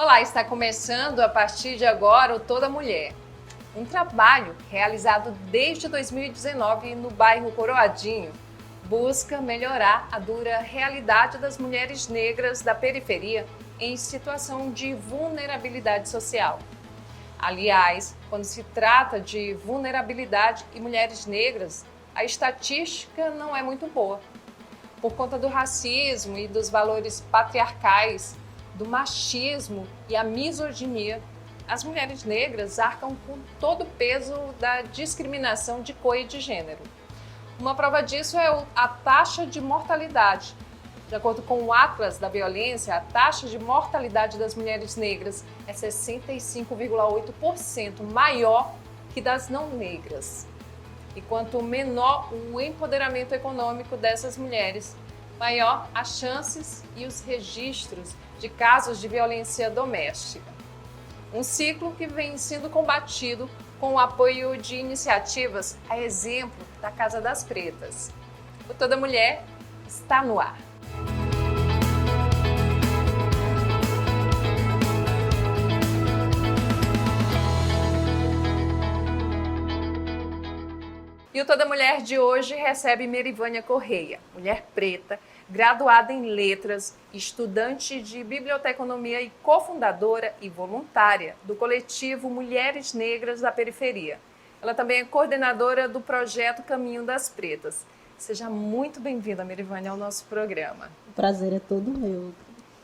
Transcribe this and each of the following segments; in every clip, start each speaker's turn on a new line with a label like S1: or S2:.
S1: Olá, está começando a partir de agora o Toda Mulher, um trabalho realizado desde 2019 no bairro Coroadinho, busca melhorar a dura realidade das mulheres negras da periferia em situação de vulnerabilidade social. Aliás, quando se trata de vulnerabilidade e mulheres negras, a estatística não é muito boa. Por conta do racismo e dos valores patriarcais, do machismo e a misoginia, as mulheres negras arcam com todo o peso da discriminação de cor e de gênero. Uma prova disso é a taxa de mortalidade. De acordo com o Atlas da Violência, a taxa de mortalidade das mulheres negras é 65,8% maior que das não negras. E quanto menor o empoderamento econômico dessas mulheres, maior as chances e os registros de casos de violência doméstica. Um ciclo que vem sendo combatido com o apoio de iniciativas a exemplo da Casa das Pretas. O Toda Mulher está no ar. E o Toda Mulher de hoje recebe Merivânia Correia, mulher preta, graduada em letras, estudante de biblioteconomia e cofundadora e voluntária do coletivo Mulheres Negras da Periferia. Ela também é coordenadora do projeto Caminho das Pretas. Seja muito bem-vinda, Merivânia, ao nosso programa.
S2: O prazer é todo meu.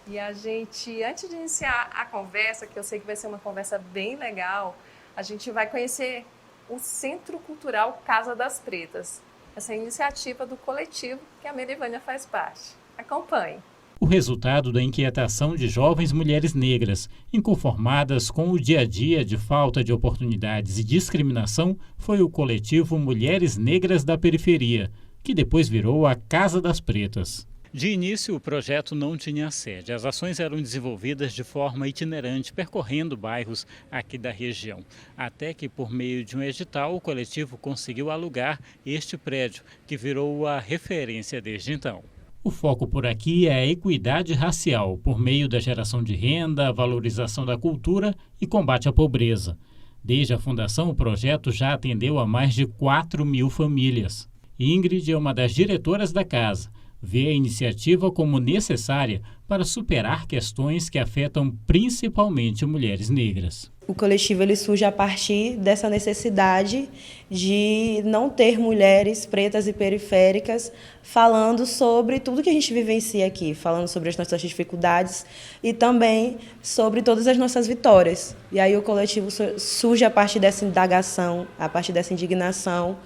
S1: E a gente, antes de iniciar a conversa, que eu sei que vai ser uma conversa bem legal, a gente vai conhecer o Centro Cultural Casa das Pretas, essa iniciativa do coletivo que a Merivânia faz parte. Acompanhe.
S3: O resultado da inquietação de jovens mulheres negras, inconformadas com o dia a dia de falta de oportunidades e discriminação, foi o coletivo Mulheres Negras da Periferia, que depois virou a Casa das Pretas. De início, o projeto não tinha sede. As ações eram desenvolvidas de forma itinerante, percorrendo bairros aqui da região. Até que, por meio de um edital, o coletivo conseguiu alugar este prédio, que virou a referência desde então. O foco por aqui é a equidade racial, por meio da geração de renda, valorização da cultura e combate à pobreza. Desde a fundação, o projeto já atendeu a mais de 4.000 famílias. Ingrid é uma das diretoras da casa. Vê a iniciativa como necessária para superar questões que afetam principalmente mulheres negras.
S2: O coletivo ele surge a partir dessa necessidade de não ter mulheres pretas e periféricas falando sobre tudo que a gente vivencia aqui, falando sobre as nossas dificuldades e também sobre todas as nossas vitórias. E aí o coletivo surge a partir dessa indagação, a partir dessa indignação.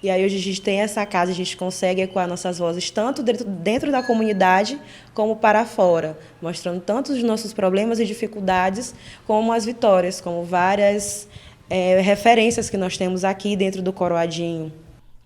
S2: E aí hoje a gente tem essa casa, a gente consegue ecoar nossas vozes tanto dentro da comunidade como para fora, mostrando tanto os nossos problemas e dificuldades como as vitórias, como várias referências que nós temos aqui dentro do Coroadinho.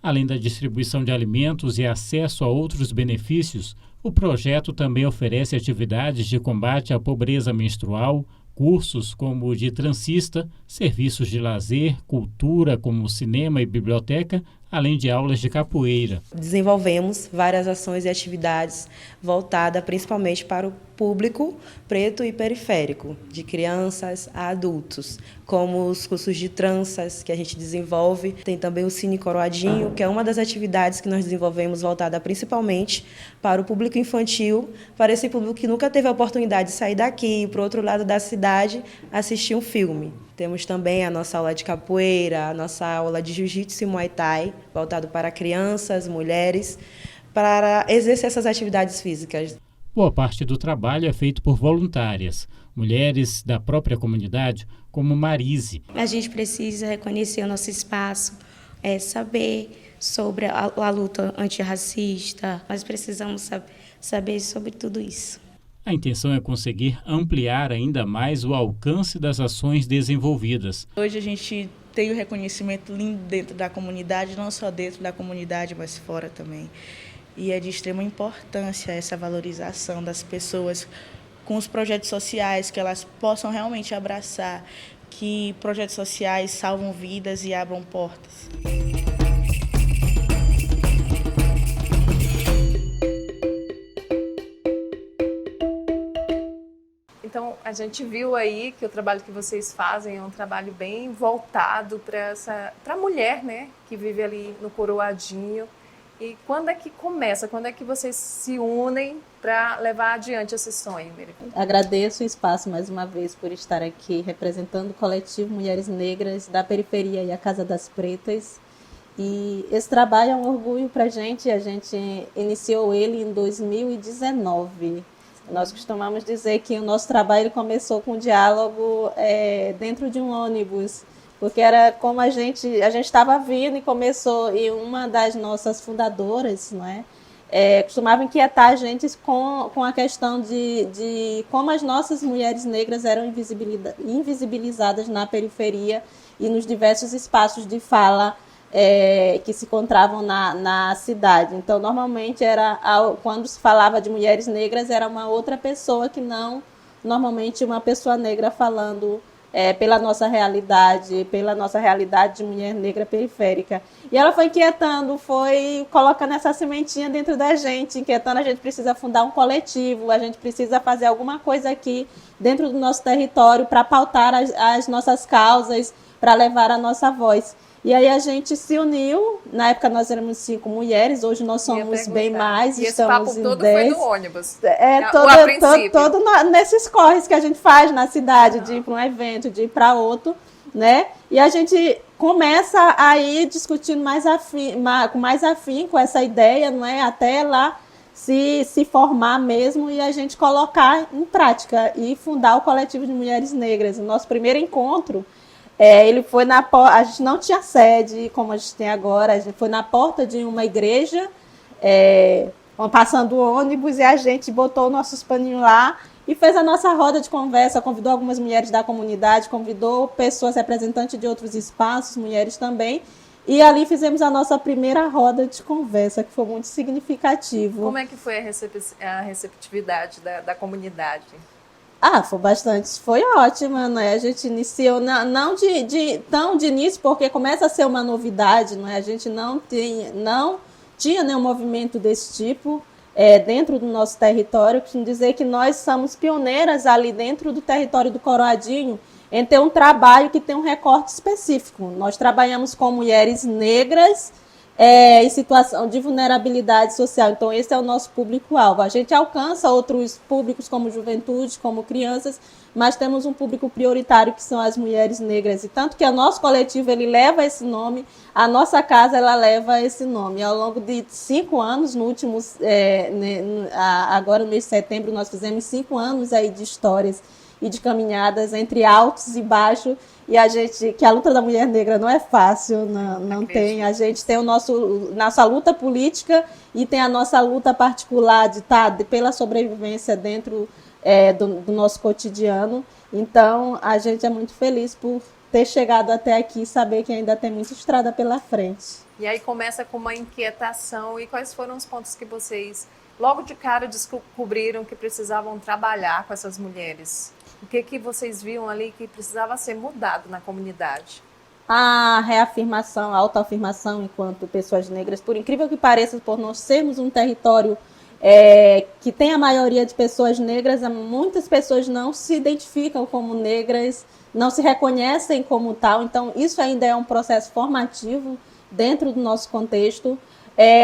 S3: Além da distribuição de alimentos e acesso a outros benefícios, o projeto também oferece atividades de combate à pobreza menstrual, cursos como o de transista, serviços de lazer, cultura como cinema e biblioteca, além de aulas de capoeira.
S2: Desenvolvemos várias ações e atividades voltadas principalmente para o público preto e periférico, de crianças a adultos, como os cursos de tranças que a gente desenvolve. Tem também o Cine Coroadinho, que é uma das atividades que nós desenvolvemos voltada principalmente para o público infantil, para esse público que nunca teve a oportunidade de sair daqui, para o outro lado da cidade, assistir um filme. Temos também a nossa aula de capoeira, a nossa aula de jiu-jitsu e muay thai, voltado para crianças, mulheres, para exercer essas atividades físicas.
S3: Boa parte do trabalho é feito por voluntárias, mulheres da própria comunidade, como Marise.
S4: A gente precisa reconhecer o nosso espaço, saber sobre a luta antirracista, nós precisamos saber sobre tudo isso.
S3: A intenção é conseguir ampliar ainda mais o alcance das ações desenvolvidas.
S5: Hoje a gente tem o reconhecimento lindo dentro da comunidade, não só dentro da comunidade, mas fora também. E é de extrema importância essa valorização das pessoas com os projetos sociais, que elas possam realmente abraçar, que projetos sociais salvam vidas e abram portas.
S1: Então, A gente viu aí que o trabalho que vocês fazem é um trabalho bem voltado para a mulher, né, que vive ali no Coroadinho. E quando é que começa? Quando é que vocês se unem para levar adiante esse sonho, Miriam?
S6: Agradeço o espaço mais uma vez por estar aqui representando o coletivo Mulheres Negras da Periferia e a Casa das Pretas. E esse trabalho é um orgulho para a gente iniciou ele em 2019. Nós costumamos dizer que o nosso trabalho começou com um diálogo dentro de um ônibus, porque era como a gente estava vindo e começou, e uma das nossas fundadoras, não é? Costumava inquietar a gente com a questão de como as nossas mulheres negras eram invisibilizadas na periferia e nos diversos espaços de fala que se encontravam na cidade. Então, normalmente, quando se falava de mulheres negras, era uma outra pessoa que não, normalmente, uma pessoa negra falando pela nossa realidade de mulher negra periférica. E ela foi inquietando, foi colocando essa sementinha dentro da gente, inquietando, a gente precisa fundar um coletivo, a gente precisa fazer alguma coisa aqui dentro do nosso território para pautar as nossas causas, para levar a nossa voz. E aí a gente se uniu, na época nós éramos 5 mulheres, hoje nós somos bem mais,
S1: e
S6: estamos
S1: esse papo todo
S6: 10.
S1: foi no ônibus?
S6: Todo nesses corres que a gente faz na cidade, de ir para um evento, de ir para outro, né? E a gente começa a ir discutindo com mais afinco essa ideia, não é? Até lá se formar mesmo e a gente colocar em prática e fundar o Coletivo de Mulheres Negras. O nosso primeiro encontro, ele foi a gente não tinha sede como a gente tem agora, a gente foi na porta de uma igreja, passando o ônibus, e a gente botou nossos paninhos lá e fez a nossa roda de conversa, convidou algumas mulheres da comunidade, convidou pessoas representantes de outros espaços, mulheres também, e ali fizemos a nossa primeira roda de conversa, que foi muito significativo.
S1: Como é que foi a receptividade da comunidade?
S6: Foi ótima, né? A gente iniciou, não de início, porque começa a ser uma novidade, não é? A gente não tinha nenhum movimento desse tipo dentro do nosso território. Costumo dizer que nós somos pioneiras ali dentro do território do Coroadinho em ter um trabalho que tem um recorte específico. Nós trabalhamos com mulheres negras em situação de vulnerabilidade social. Então, esse é o nosso público-alvo. A gente alcança outros públicos, como juventude, como crianças, mas temos um público prioritário, que são as mulheres negras. E tanto que o nosso coletivo, ele leva esse nome, a nossa casa, ela leva esse nome. Ao longo de 5 anos, agora no mês de setembro, nós fizemos 5 anos aí de histórias e de caminhadas entre altos e baixos, e que a luta da mulher negra não é fácil, não tem. A gente tem nossa luta política e tem a nossa luta particular pela sobrevivência dentro do nosso cotidiano. Então, a gente é muito feliz por ter chegado até aqui e saber que ainda tem muita estrada pela frente.
S1: E aí começa com uma inquietação. E quais foram os pontos que vocês, logo de cara, descobriram que precisavam trabalhar com essas mulheres? O que vocês viam ali que precisava ser mudado na comunidade?
S6: A reafirmação, a autoafirmação enquanto pessoas negras, por incrível que pareça, por nós sermos um território que tem a maioria de pessoas negras, muitas pessoas não se identificam como negras, não se reconhecem como tal. Então, isso ainda é um processo formativo dentro do nosso contexto.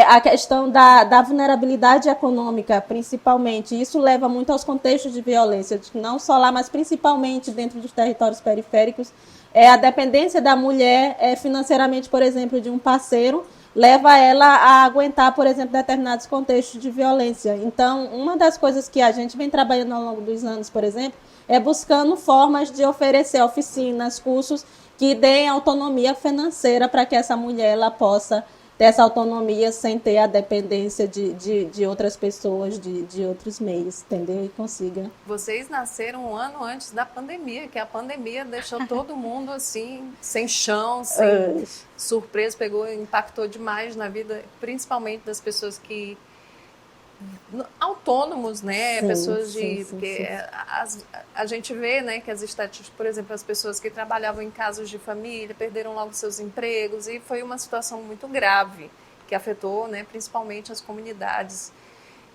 S6: A questão da vulnerabilidade econômica, principalmente, isso leva muito aos contextos de violência, não só lá, mas principalmente dentro dos territórios periféricos. A dependência da mulher financeiramente, por exemplo, de um parceiro, leva ela a aguentar, por exemplo, determinados contextos de violência. Então, uma das coisas que a gente vem trabalhando ao longo dos anos, por exemplo, é buscando formas de oferecer oficinas, cursos que deem autonomia financeira para que essa mulher ela possa ter essa autonomia sem ter a dependência de outras pessoas, de outros meios, entendeu? E consiga.
S1: Vocês nasceram um ano antes da pandemia, que a pandemia deixou todo mundo assim, sem chão, sem surpresa, impactou demais na vida, principalmente das pessoas que autônomos, né?
S6: Sim,
S1: pessoas
S6: sim.
S1: a gente vê, né, que as estatísticas, por exemplo, as pessoas que trabalhavam em casos de família perderam logo seus empregos, e foi uma situação muito grave que afetou, né, principalmente as comunidades.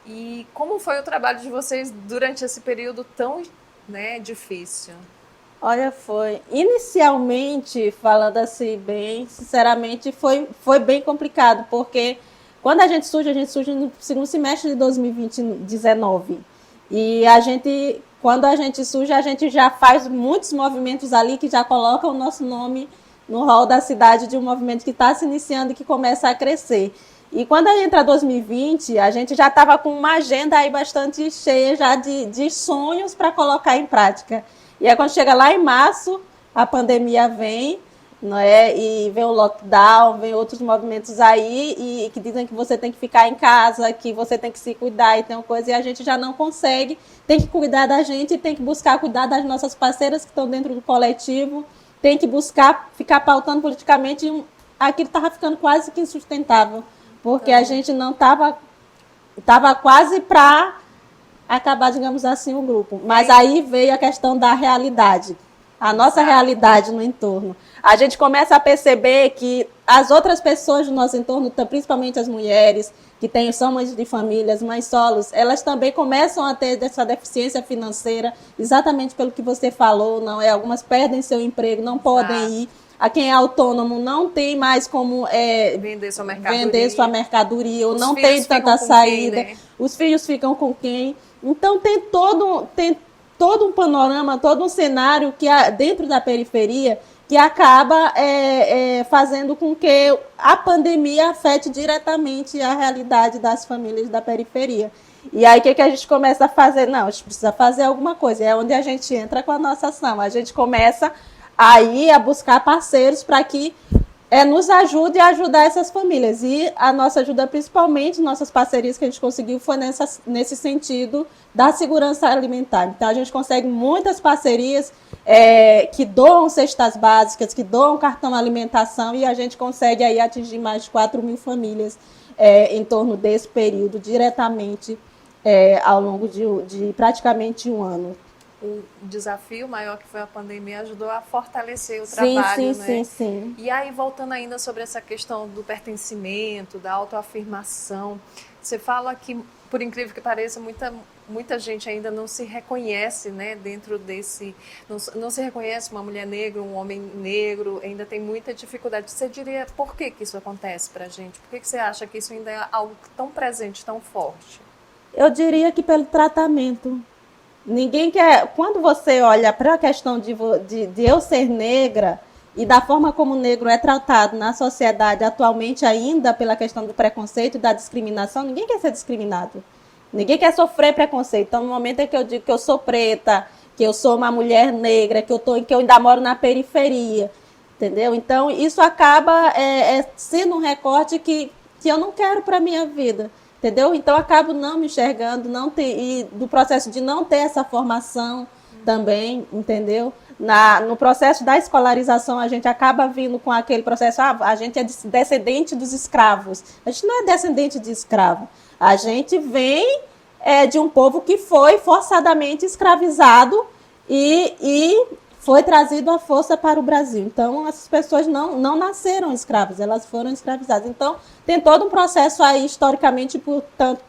S1: E como foi o trabalho de vocês durante esse período tão né, difícil?
S6: Olha, foi. Inicialmente, falando assim, bem, sinceramente, foi bem complicado, porque quando a gente surge no segundo semestre de 2019. E quando a gente surge, a gente já faz muitos movimentos ali que já colocam o nosso nome no hall da cidade de um movimento que está se iniciando e que começa a crescer. E quando entra 2020, a gente já estava com uma agenda aí bastante cheia já de sonhos para colocar em prática. E aí, quando chega lá em março, a pandemia vem, não é? E vem o lockdown, vem outros movimentos aí, e que dizem que você tem que ficar em casa, que você tem que se cuidar e tem uma coisa, e a gente já não consegue, tem que cuidar da gente, tem que buscar cuidar das nossas parceiras que estão dentro do coletivo, tem que buscar ficar pautando politicamente, e aquilo estava ficando quase que insustentável, porque a gente não estava quase para acabar, digamos assim, o grupo. Mas aí veio a questão da realidade, a nossa realidade no entorno. A gente começa a perceber que as outras pessoas do nosso entorno, principalmente as mulheres, que são mães de famílias, mães solos, elas também começam a ter essa deficiência financeira, exatamente pelo que você falou, não é? Algumas perdem seu emprego, não podem ir. A quem é autônomo não tem mais como vender sua mercadoria, ou não tem tanta saída. Quem, né? Os filhos ficam com quem? Então tem todo um panorama, todo um cenário que dentro da periferia que acaba fazendo com que a pandemia afete diretamente a realidade das famílias da periferia. E aí o que a gente começa a fazer? Não, a gente precisa fazer alguma coisa. É onde a gente entra com a nossa ação. A gente começa aí a buscar parceiros para que nos ajude a ajudar essas famílias. E a nossa ajuda, principalmente, nossas parcerias que a gente conseguiu, foi nesse sentido da segurança alimentar. Então, a gente consegue muitas parcerias que doam cestas básicas, que doam cartão alimentação, e a gente consegue aí atingir mais de 4.000 famílias em torno desse período, diretamente ao longo de praticamente um ano.
S1: O desafio maior que foi a pandemia ajudou a fortalecer o trabalho, né?
S6: Sim.
S1: E aí, voltando ainda sobre essa questão do pertencimento, da autoafirmação, você fala que, por incrível que pareça, muita gente ainda não se reconhece, né, dentro desse... Não se reconhece uma mulher negra, um homem negro, ainda tem muita dificuldade. Você diria, por que isso acontece pra gente? Por que você acha que isso ainda é algo tão presente, tão forte?
S6: Eu diria que pelo tratamento. Ninguém quer... Quando você olha para a questão de eu ser negra e da forma como o negro é tratado na sociedade atualmente ainda pela questão do preconceito e da discriminação, ninguém quer ser discriminado. Ninguém quer sofrer preconceito. Então, no momento em que eu digo que eu sou preta, que eu sou uma mulher negra, que eu ainda moro na periferia, entendeu? Então, isso acaba sendo um recorte que eu não quero para a minha vida. Entendeu? Então, eu acabo não me enxergando, e do processo de não ter essa formação também, entendeu? No processo da escolarização, a gente acaba vindo com aquele processo, a gente é descendente dos escravos. A gente não é descendente de escravo. A gente vem de um povo que foi forçadamente escravizado e foi trazido à força para o Brasil. Então, essas pessoas não nasceram escravas, elas foram escravizadas. Então, tem todo um processo aí, historicamente,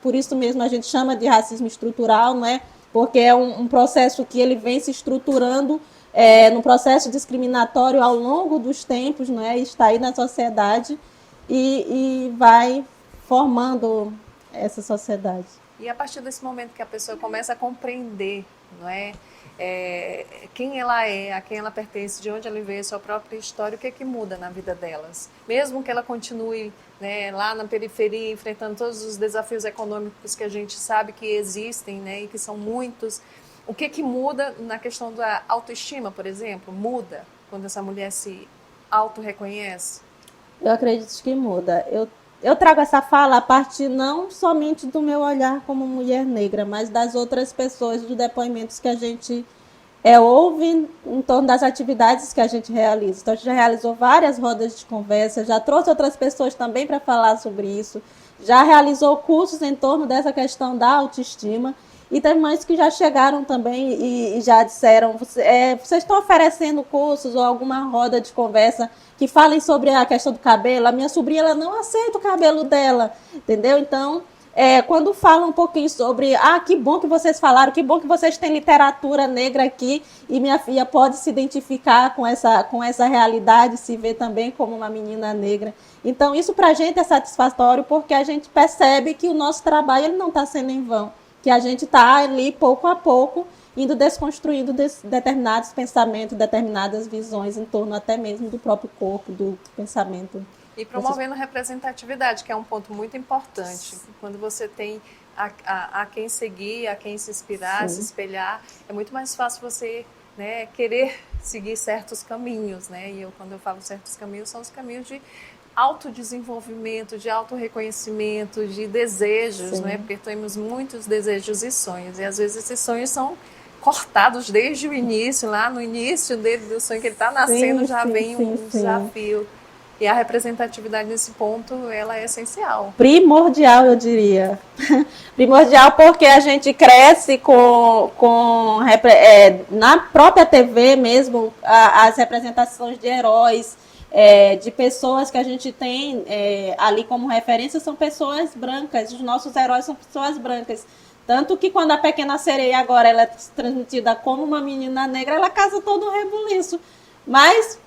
S6: por isso mesmo a gente chama de racismo estrutural, não é? Porque é um processo que ele vem se estruturando no processo discriminatório ao longo dos tempos, não é? Está aí na sociedade e vai formando essa sociedade.
S1: E a partir desse momento que a pessoa começa a compreender, não é? Quem ela é, a quem ela pertence, de onde ela veio, a sua própria história, o que é que muda na vida delas? Mesmo que ela continue, né, lá na periferia, enfrentando todos os desafios econômicos que a gente sabe que existem, né, e que são muitos, o que é que muda na questão da autoestima, por exemplo? Muda quando essa mulher se auto-reconhece?
S6: Eu acredito que muda. Eu trago essa fala a partir não somente do meu olhar como mulher negra, mas das outras pessoas, dos depoimentos que a gente ouve em torno das atividades que a gente realiza. Então, a gente já realizou várias rodas de conversa, já trouxe outras pessoas também para falar sobre isso, já realizou cursos em torno dessa questão da autoestima, e tem mães que já chegaram também e já disseram, vocês estão oferecendo cursos ou alguma roda de conversa que falem sobre a questão do cabelo? A minha sobrinha, ela não aceita o cabelo dela, entendeu? Então, quando falam um pouquinho sobre, que bom que vocês falaram, que bom que vocês têm literatura negra aqui, e minha filha pode se identificar com essa realidade, se ver também como uma menina negra. Então, isso para a gente é satisfatório, porque a gente percebe que o nosso trabalho ele não está sendo em vão, que a gente está ali, pouco a pouco, indo desconstruindo determinados pensamentos, determinadas visões em torno até mesmo do próprio corpo, do pensamento.
S1: E promovendo representatividade, que é um ponto muito importante. Quando você tem a quem seguir, a quem se inspirar, se espelhar, é muito mais fácil você, né, querer seguir certos caminhos. Né? E quando eu falo certos caminhos, são os caminhos de autodesenvolvimento, de autorreconhecimento, de desejos, né? Porque temos muitos desejos e sonhos. E às vezes esses sonhos são cortados desde o início, lá no início do sonho que ele está nascendo, vem um desafio. E a representatividade nesse ponto, ela é essencial.
S6: Primordial, eu diria. Primordial porque a gente cresce na própria TV mesmo, as representações de heróis, de pessoas que a gente tem ali como referência são pessoas brancas. Os nossos heróis são pessoas brancas. Tanto que quando a Pequena Sereia agora ela é transmitida como uma menina negra, ela causa todo um rebuliço. Mas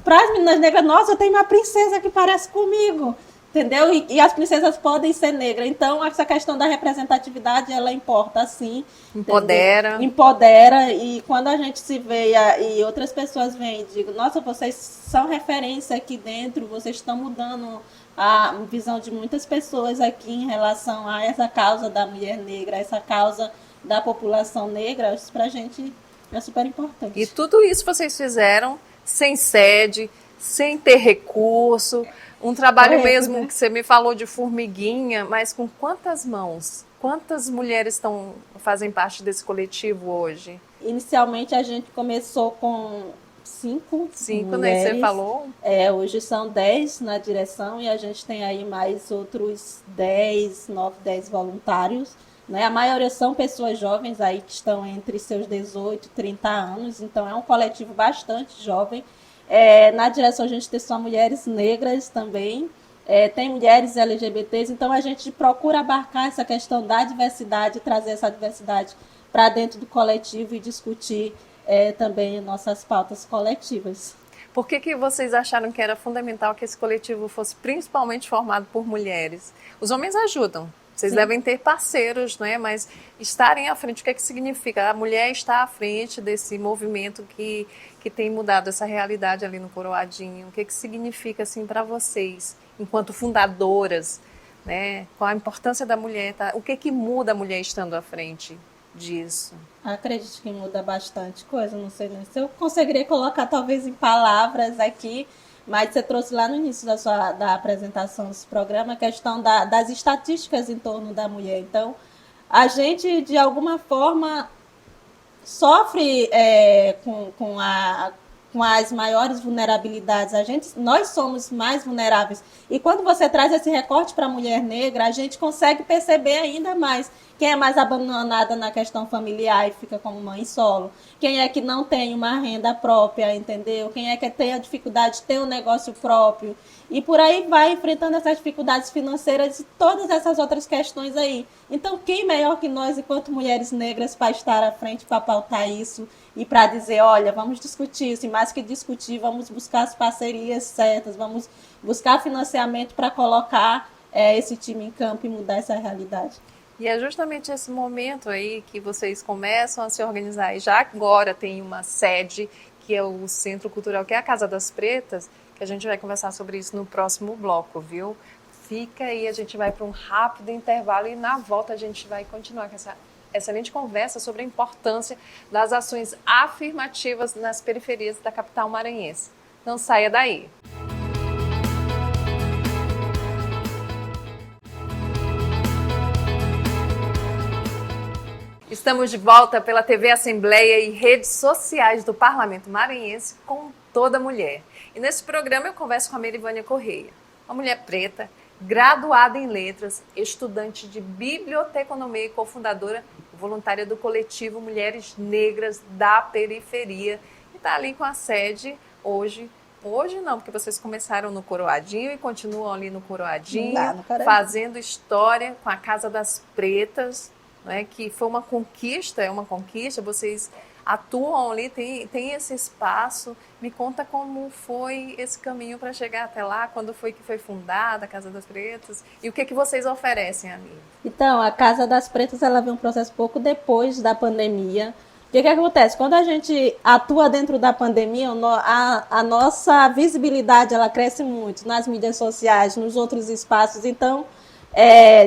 S6: para as meninas negras, nossa, eu tenho uma princesa que parece comigo, entendeu? E as princesas podem ser negras. Então, essa questão da representatividade, ela importa, sim.
S1: Empodera.
S6: Entendeu? Empodera. E quando a gente se vê e outras pessoas vêm e digam, nossa, vocês são referência aqui dentro, vocês estão mudando a visão de muitas pessoas aqui em relação a essa causa da mulher negra, essa causa da população negra, isso para a gente é super importante.
S1: E tudo isso vocês fizeram sem sede, sem ter recurso, um trabalho mesmo, né? Que você me falou de formiguinha, mas com quantas mãos? Quantas mulheres fazem parte desse coletivo hoje?
S6: Inicialmente a gente começou com 5 mulheres.
S1: Né? Você falou?
S6: Hoje são 10 na direção e a gente tem aí mais outros 10 voluntários. Né? A maioria são pessoas jovens aí que estão entre seus 18 e 30 anos, então é um coletivo bastante jovem. Na direção a gente tem só mulheres negras também, tem mulheres LGBTs, então a gente procura abarcar essa questão da diversidade, trazer essa diversidade para dentro do coletivo e discutir também nossas pautas coletivas.
S1: Por que vocês acharam que era fundamental que esse coletivo fosse principalmente formado por mulheres? Os homens ajudam. Vocês devem ter parceiros, né? Mas estarem à frente, o que é que significa? A mulher está à frente desse movimento que tem mudado essa realidade ali no Coroadinho. O que é que significa assim, para vocês, enquanto fundadoras? Né? Qual a importância da mulher? O que muda a mulher estando à frente disso?
S6: Acredito que muda bastante coisa. Não sei se eu conseguiria colocar talvez em palavras aqui, mas você trouxe lá no início da apresentação desse programa a questão das estatísticas em torno da mulher. Então, a gente, de alguma forma, sofre com as maiores vulnerabilidades. Nós somos mais vulneráveis. E quando você traz esse recorte para a mulher negra, a gente consegue perceber ainda mais quem é mais abandonada na questão familiar e fica como mãe solo. Quem é que não tem uma renda própria, entendeu? Quem é que tem a dificuldade de ter um negócio próprio. E por aí vai enfrentando essas dificuldades financeiras e todas essas outras questões aí. Então, quem melhor que nós, enquanto mulheres negras, para estar à frente, para pautar isso e para dizer, olha, vamos discutir isso. E mais que discutir, vamos buscar as parcerias certas, vamos buscar financiamento para colocar esse time em campo e mudar essa realidade.
S1: E é justamente esse momento aí que vocês começam a se organizar. E já agora tem uma sede, que é o Centro Cultural, que é a Casa das Pretas, que a gente vai conversar sobre isso no próximo bloco, viu? Fica aí, a gente vai para um rápido intervalo e na volta a gente vai continuar com essa excelente conversa sobre a importância das ações afirmativas nas periferias da capital maranhense. Não saia daí! Estamos de volta pela TV Assembleia e redes sociais do Parlamento Maranhense com Toda Mulher. E nesse programa eu converso com a Merivânia Correia, uma mulher preta, graduada em letras, estudante de biblioteconomia e cofundadora voluntária do coletivo Mulheres Negras da Periferia. E está ali com a sede hoje Hoje não, porque vocês começaram no Coroadinho e continuam ali no Coroadinho,
S6: Lá no Coroadinho.
S1: fazendo história com a Casa das Pretas, né, que foi uma conquista, é uma conquista, vocês atuam ali, tem esse espaço. Me conta como foi esse caminho para chegar até lá, quando foi que foi fundada a Casa das Pretas e o que vocês oferecem ali?
S6: Então, a Casa das Pretas, ela veio um processo pouco depois da pandemia. O que acontece? Quando a gente atua dentro da pandemia, a nossa visibilidade, ela cresce muito nas mídias sociais, nos outros espaços. Então,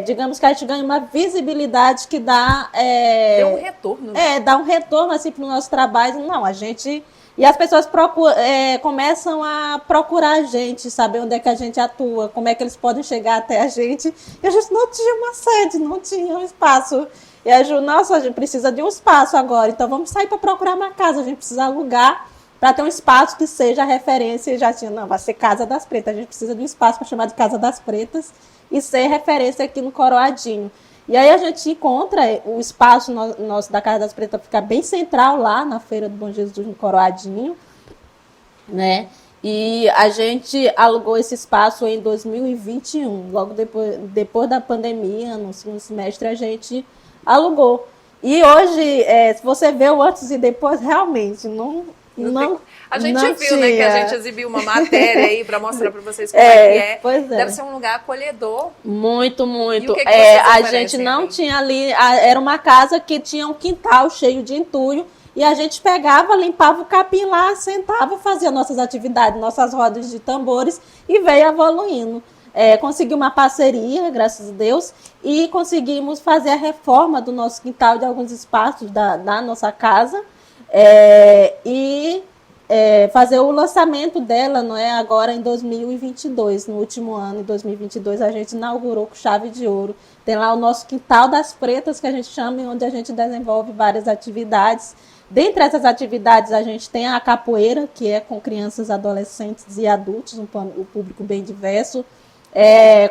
S6: digamos que a gente ganha uma visibilidade que dá...
S1: Deu um retorno.
S6: Dá um retorno assim, para o nosso trabalho. Não, a gente... E as pessoas começam a procurar a gente, saber onde é que a gente atua, como é que eles podem chegar até a gente. E a gente não tinha uma sede, não tinha um espaço. E a Ju, nossa, a gente precisa de um espaço agora, então vamos sair para procurar uma casa, a gente precisa alugar para ter um espaço que seja referência. E já tinha, não, vai ser Casa das Pretas, a gente precisa de um espaço para chamar de Casa das Pretas e ser referência aqui no Coroadinho. E aí a gente encontra o espaço nosso da Casa das Pretas, fica bem central lá na Feira do Bom Jesus no Coroadinho, né? E a gente alugou esse espaço em 2021, logo depois da pandemia, no segundo semestre a gente alugou. E hoje, se você vê o antes e depois, realmente não
S1: a gente
S6: não
S1: viu, né, que a
S6: tinha.
S1: gente exibiu uma matéria aí para mostrar para vocês como é que é.
S6: Pois é.
S1: Deve ser um lugar acolhedor.
S6: Muito.
S1: E o que vocês
S6: A
S1: oferecem
S6: gente não
S1: ali?
S6: tinha ali, era uma casa que tinha um quintal cheio de entulho, e a gente pegava, limpava o capim lá, sentava, fazia nossas atividades, nossas rodas de tambores, e veio evoluindo. Consegui uma parceria, graças a Deus, e conseguimos fazer a reforma do nosso quintal, de alguns espaços da nossa casa, e fazer o lançamento dela, não é, agora em 2022, no último ano, em 2022, a gente inaugurou com chave de ouro. Tem lá o nosso Quintal das Pretas, que a gente chama, onde a gente desenvolve várias atividades. Dentre essas atividades, a gente tem a capoeira, que é com crianças, adolescentes e adultos, um público bem diverso.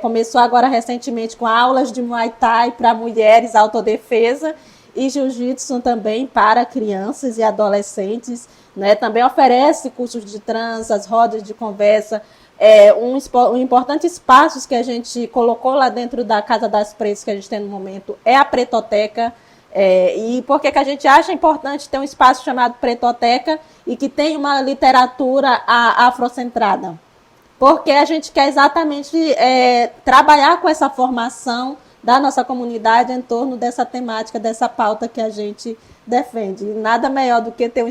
S6: Começou agora recentemente com aulas de Muay Thai para mulheres, autodefesa, e Jiu-Jitsu também para crianças e adolescentes, né? Também oferece cursos de tranças, rodas de conversa. Um importante espaço que a gente colocou lá dentro da Casa das Pretas, que a gente tem no momento, é a Pretoteca. E por que a gente acha importante ter um espaço chamado Pretoteca e que tem uma literatura afrocentrada? Porque a gente quer exatamente trabalhar com essa formação da nossa comunidade em torno dessa temática, dessa pauta que a gente defende. E nada melhor do que ter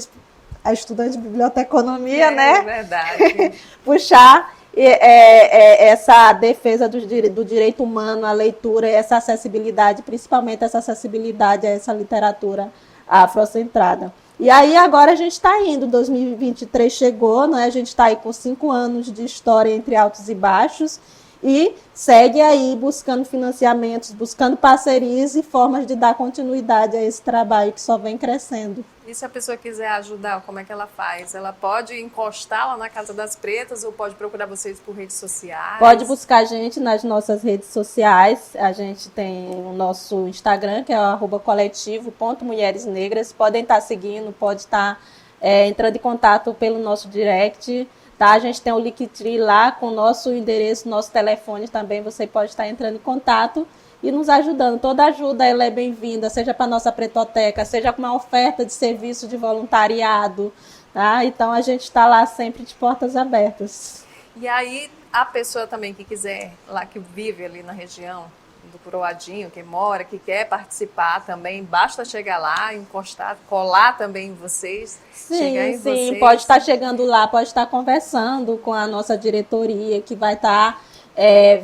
S6: a estudante de biblioteconomia, né?
S1: É verdade.
S6: Puxar essa defesa do direito humano à leitura, essa acessibilidade, principalmente essa acessibilidade a essa literatura afrocentrada. E aí agora a gente está indo, 2023 chegou, né? A gente está aí com 5 anos de história entre altos e baixos e segue aí buscando financiamentos, buscando parcerias e formas de dar continuidade a esse trabalho que só vem crescendo.
S1: E se a pessoa quiser ajudar, como é que ela faz? Ela pode encostar lá na Casa das Pretas ou pode procurar vocês por redes sociais?
S6: Pode buscar a gente nas nossas redes sociais. A gente tem o nosso Instagram, que é o @coletivo.mulheresnegras. Podem estar seguindo, pode estar entrando em contato pelo nosso direct. Tá? A gente tem o Linktree lá com o nosso endereço, nosso telefone também. Você pode estar entrando em contato e nos ajudando. Toda ajuda ela é bem-vinda, seja para a nossa Pretoteca, seja com uma oferta de serviço de voluntariado. Tá? Então, a gente está lá sempre de portas abertas.
S1: E aí, a pessoa também que quiser, lá que vive ali na região do Coroadinho, que mora, que quer participar também, basta chegar lá, encostar, colar também em vocês, chegar em vocês.
S6: Sim, pode estar chegando lá, pode estar conversando com a nossa diretoria, que vai estar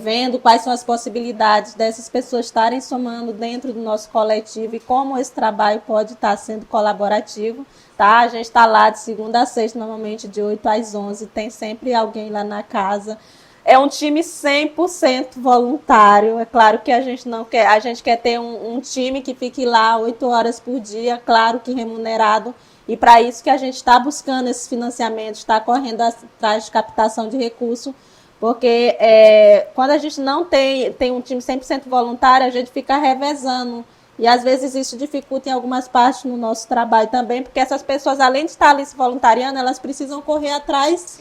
S6: vendo quais são as possibilidades dessas pessoas estarem somando dentro do nosso coletivo e como esse trabalho pode estar sendo colaborativo. Tá? A gente está lá de segunda a sexta, normalmente de 8 às 11, tem sempre alguém lá na casa. É um time 100% voluntário. É claro que a gente não quer, a gente quer ter um time que fique lá 8 horas por dia, claro que remunerado, e para isso que a gente está buscando esses financiamentos, está correndo atrás de captação de recursos, porque quando a gente não tem um time 100% voluntário, a gente fica revezando E às vezes isso dificulta em algumas partes no nosso trabalho também, porque essas pessoas, além de estar ali se voluntariando, elas precisam correr atrás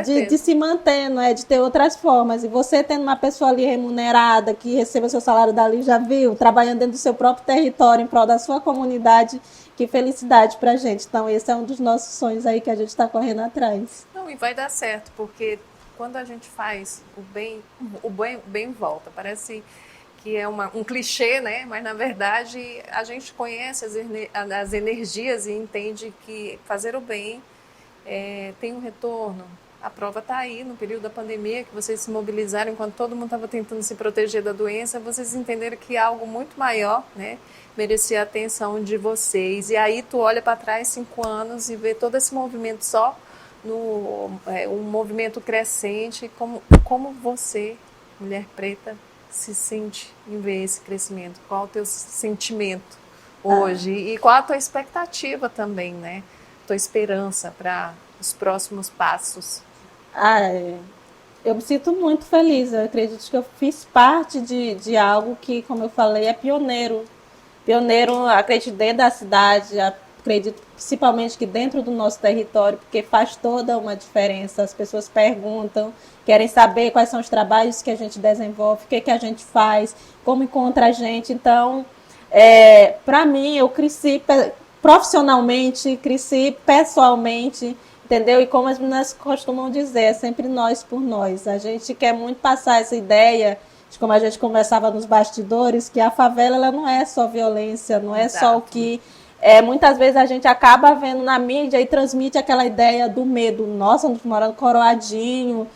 S6: de se manter, não é? De ter outras formas. E você tendo uma pessoa ali remunerada, que receba seu salário dali, já viu, trabalhando dentro do seu próprio território, em prol da sua comunidade, que felicidade pra gente. Então esse é um dos nossos sonhos aí que a gente está correndo atrás.
S1: Não, e vai dar certo, porque quando a gente faz o bem volta. Parece que é um clichê, né? Mas na verdade a gente conhece as energias e entende que fazer o bem tem um retorno. A prova está aí, no período da pandemia, que vocês se mobilizaram enquanto todo mundo estava tentando se proteger da doença, vocês entenderam que algo muito maior, né, merecia a atenção de vocês. E aí tu olha para trás 5 anos e vê todo esse movimento um movimento crescente. Como você, mulher preta, se sente em ver esse crescimento? Qual o teu sentimento hoje? E qual a tua expectativa também, né? Tua esperança para os próximos passos?
S6: Eu me sinto muito feliz. Eu acredito que eu fiz parte de algo que, como eu falei, é pioneiro. Pioneiro, acredito, dentro da cidade, acredito principalmente que dentro do nosso território, porque faz toda uma diferença. As pessoas perguntam, querem saber quais são os trabalhos que a gente desenvolve, o que a gente faz, como encontra a gente. Então, para mim, eu cresci profissionalmente, cresci pessoalmente, entendeu? E como as meninas costumam dizer, é sempre nós por nós. A gente quer muito passar essa ideia, de como a gente conversava nos bastidores, que a favela ela não é só violência, não é
S1: Exato.
S6: só o que... muitas vezes a gente acaba vendo na mídia e transmite aquela ideia do medo. Nossa, nós morando coroadinho,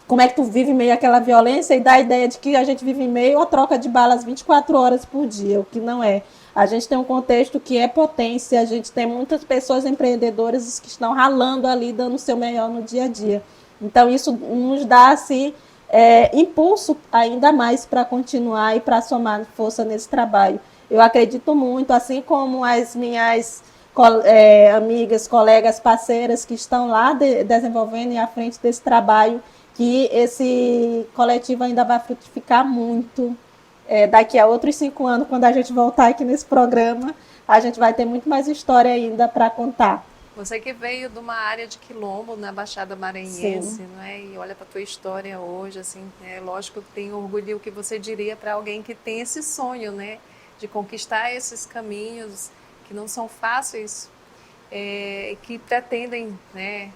S6: como é que tu vive em meio àquela violência, e dá a ideia de que a gente vive em meio a troca de balas 24 horas por dia, o que não é. A gente tem um contexto que é potência, a gente tem muitas pessoas empreendedoras que estão ralando ali, dando o seu melhor no dia a dia. Então isso nos dá assim, impulso ainda mais para continuar e para somar força nesse trabalho. Eu acredito muito, assim como as minhas amigas, colegas, parceiras que estão lá desenvolvendo e à frente desse trabalho, que esse coletivo ainda vai frutificar muito. Daqui a outros 5 anos, quando a gente voltar aqui nesse programa, a gente vai ter muito mais história ainda para contar.
S1: Você que veio de uma área de quilombo na Baixada Maranhense, não é? E olha para a tua história hoje, assim, lógico que tem orgulho. O que você diria para alguém que tem esse sonho, né, de conquistar esses caminhos que não são fáceis, que pretendem, né,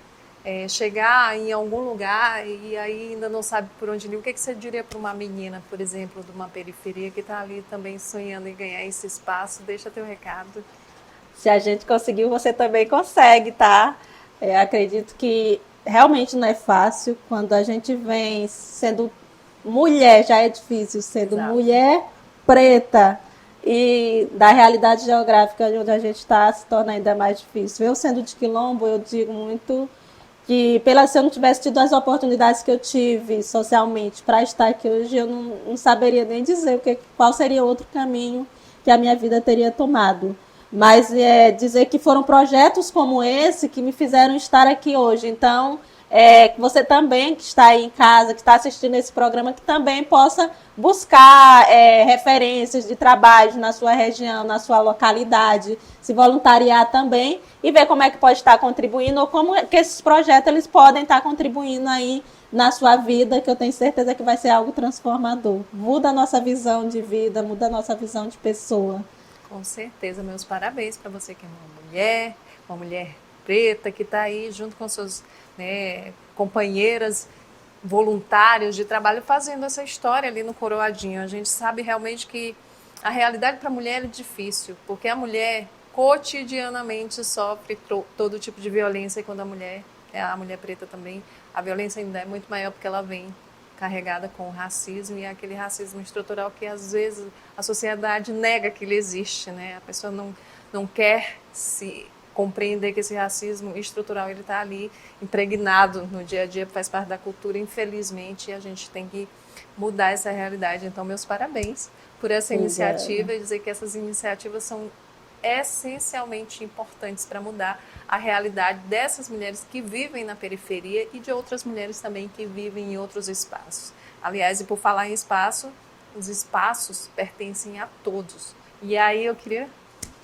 S1: chegar em algum lugar e aí ainda não sabe por onde ir? O que você diria para uma menina, por exemplo, de uma periferia que está ali também sonhando em ganhar esse espaço? Deixa teu recado.
S6: Se a gente conseguiu, você também consegue, tá? Acredito que realmente não é fácil. Quando a gente vem sendo mulher, já é difícil, sendo
S1: Exato.
S6: Mulher preta e da realidade geográfica onde a gente está, se torna ainda mais difícil. Eu sendo de quilombo, eu digo muito que se eu não tivesse tido as oportunidades que eu tive socialmente para estar aqui hoje, eu não saberia nem dizer qual seria outro caminho que a minha vida teria tomado. Mas dizer que foram projetos como esse que me fizeram estar aqui hoje. Então, que você também, que está aí em casa, que está assistindo esse programa, que também possa buscar referências de trabalho na sua região, na sua localidade, se voluntariar também e ver como é que pode estar contribuindo ou como que esses projetos eles podem estar contribuindo aí na sua vida, que eu tenho certeza que vai ser algo transformador. Muda a nossa visão de vida, muda a nossa visão de pessoa.
S1: Com certeza, meus parabéns para você que é uma mulher preta, que está aí junto com suas companheiras voluntários de trabalho fazendo essa história ali no Coroadinho. A gente sabe realmente que a realidade para a mulher é difícil, porque a mulher cotidianamente sofre todo tipo de violência, e quando a mulher preta também, a violência ainda é muito maior, porque ela vem carregada com o racismo, e aquele racismo estrutural que às vezes a sociedade nega que ele existe, né? A pessoa não quer se compreender que esse racismo estrutural ele está ali impregnado no dia a dia, faz parte da cultura, infelizmente, e a gente tem que mudar essa realidade. Então, meus parabéns por essa iniciativa, e dizer que essas iniciativas são essencialmente importantes para mudar a realidade dessas mulheres que vivem na periferia e de outras mulheres também que vivem em outros espaços. Aliás, e por falar em espaço, os espaços pertencem a todos. E aí eu queria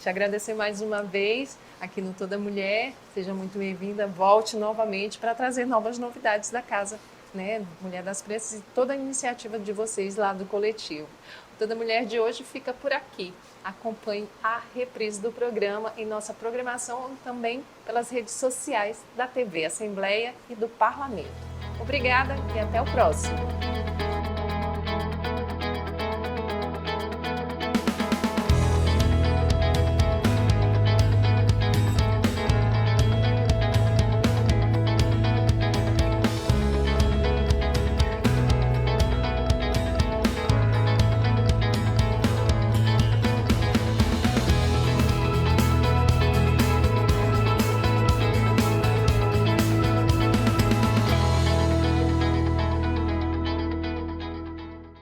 S1: te agradecer mais uma vez aqui no Toda Mulher. Seja muito bem-vinda, volte novamente para trazer novas novidades da casa, né, Mulher das Pretas e toda a iniciativa de vocês lá do coletivo. O Toda Mulher de hoje fica por aqui. Acompanhe a reprise do programa em nossa programação também pelas redes sociais da TV Assembleia e do Parlamento. Obrigada e até o próximo.